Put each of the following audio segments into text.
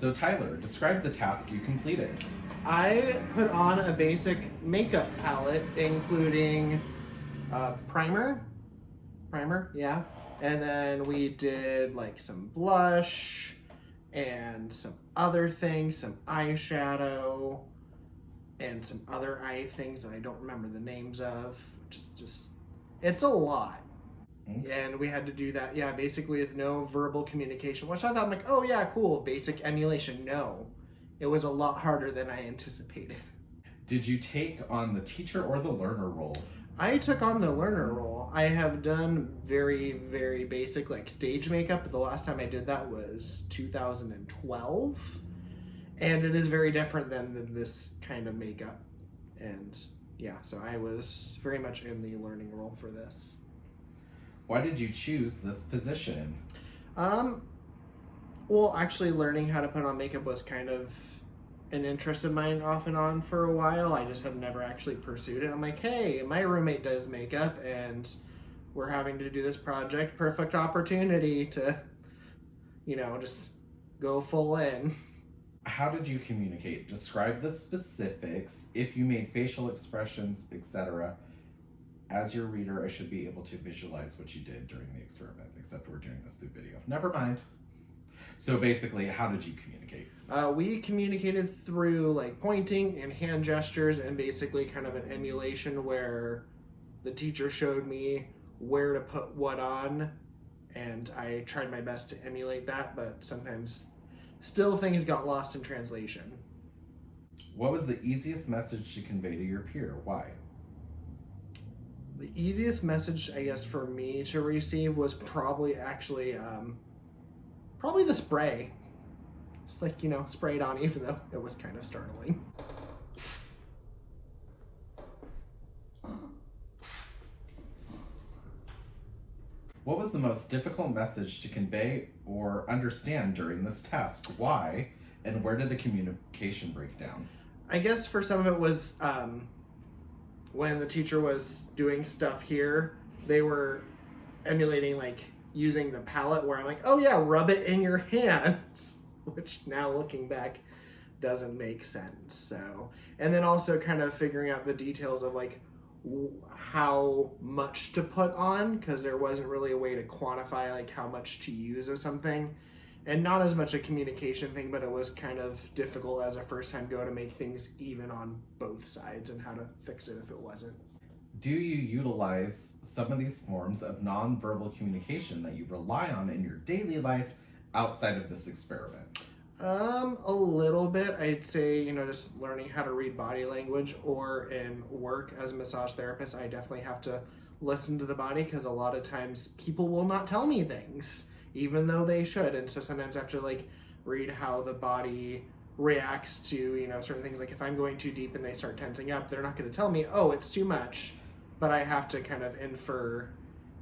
So Tyler, describe the task you completed. I put on a basic makeup palette, including primer, yeah. And then we did like some blush and some other things, some eyeshadow, and some other eye things that I don't remember the names of, which is just, it's a lot. And we had to do that, yeah, basically with no verbal communication, which I thought, I'm like, oh yeah, cool, basic emulation. No, it was a lot harder than I anticipated. Did you take on the teacher or the learner role? I took on the learner role. I have done very, very basic like stage makeup, but the last time I did that was 2012. And it is very different than this kind of makeup. And yeah, so I was very much in the learning role for this. Why did you choose this position? Well, actually learning how to put on makeup was kind of an interest of mine off and on for a while. I just have never actually pursued it. I'm like, hey, my roommate does makeup and we're having to do this project. Perfect opportunity to, you know, just go full in. How did you communicate? Describe the specifics. If you made facial expressions, etc. As your reader, I should be able to visualize what you did during the experiment, except we're doing this through video. Never mind. So basically, how did you communicate? We communicated through like pointing and hand gestures and basically kind of an emulation where the teacher showed me where to put what on and I tried my best to emulate that, but sometimes still things got lost in translation. What was the easiest message to convey to your peer? Why? The easiest message, I guess, for me to receive was probably actually probably the spray. Just like, you know, sprayed on, even though it was kind of startling. What was the most difficult message to convey or understand during this task? Why? And where did the communication break down? I guess for some of it was when the teacher was doing stuff here, they were emulating like using the palette where I'm like, oh yeah, rub it in your hands, which now looking back doesn't make sense. So, and then also kind of figuring out the details of like how much to put on, because there wasn't really a way to quantify like how much to use of something. And not as much a communication thing, but it was kind of difficult as a first-time go to make things even on both sides and how to fix it if it wasn't. Do you utilize some of these forms of nonverbal communication that you rely on in your daily life outside of this experiment? A little bit. I'd say, you know, just learning how to read body language, or in work as a massage therapist, I definitely have to listen to the body because a lot of times people will not tell me things, even though they should. And so sometimes I have to like read how the body reacts to, you know, certain things. Like if I'm going too deep and they start tensing up, they're not going to tell me, oh, it's too much. But I have to kind of infer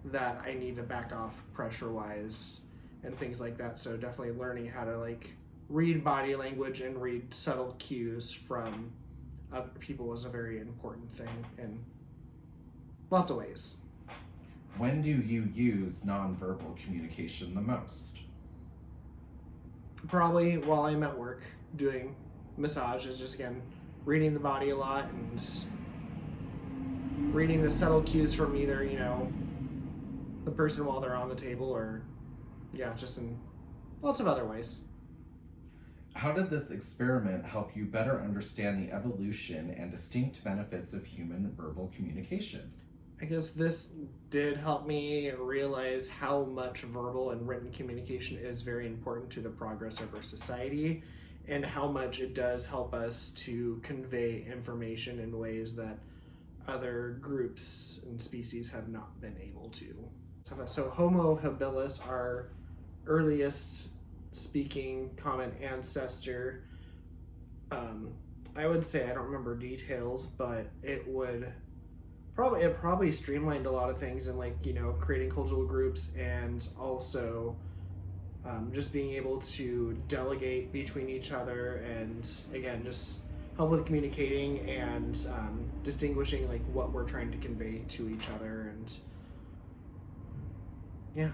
that I need to back off pressure-wise and things like that. So definitely learning how to like read body language and read subtle cues from other people was a very important thing in lots of ways. When do you use nonverbal communication the most? Probably while I'm at work doing massages, just again, reading the body a lot and reading the subtle cues from either, you know, the person while they're on the table or, yeah, just in lots of other ways. How did this experiment help you better understand the evolution and distinct benefits of human verbal communication? I guess this did help me realize how much verbal and written communication is very important to the progress of our society, and how much it does help us to convey information in ways that other groups and species have not been able to. So Homo habilis, our earliest speaking common ancestor, I would say, I don't remember details, but it probably streamlined a lot of things in, like, you know, creating cultural groups, and also just being able to delegate between each other, and again, just help with communicating and distinguishing like what we're trying to convey to each other. And yeah.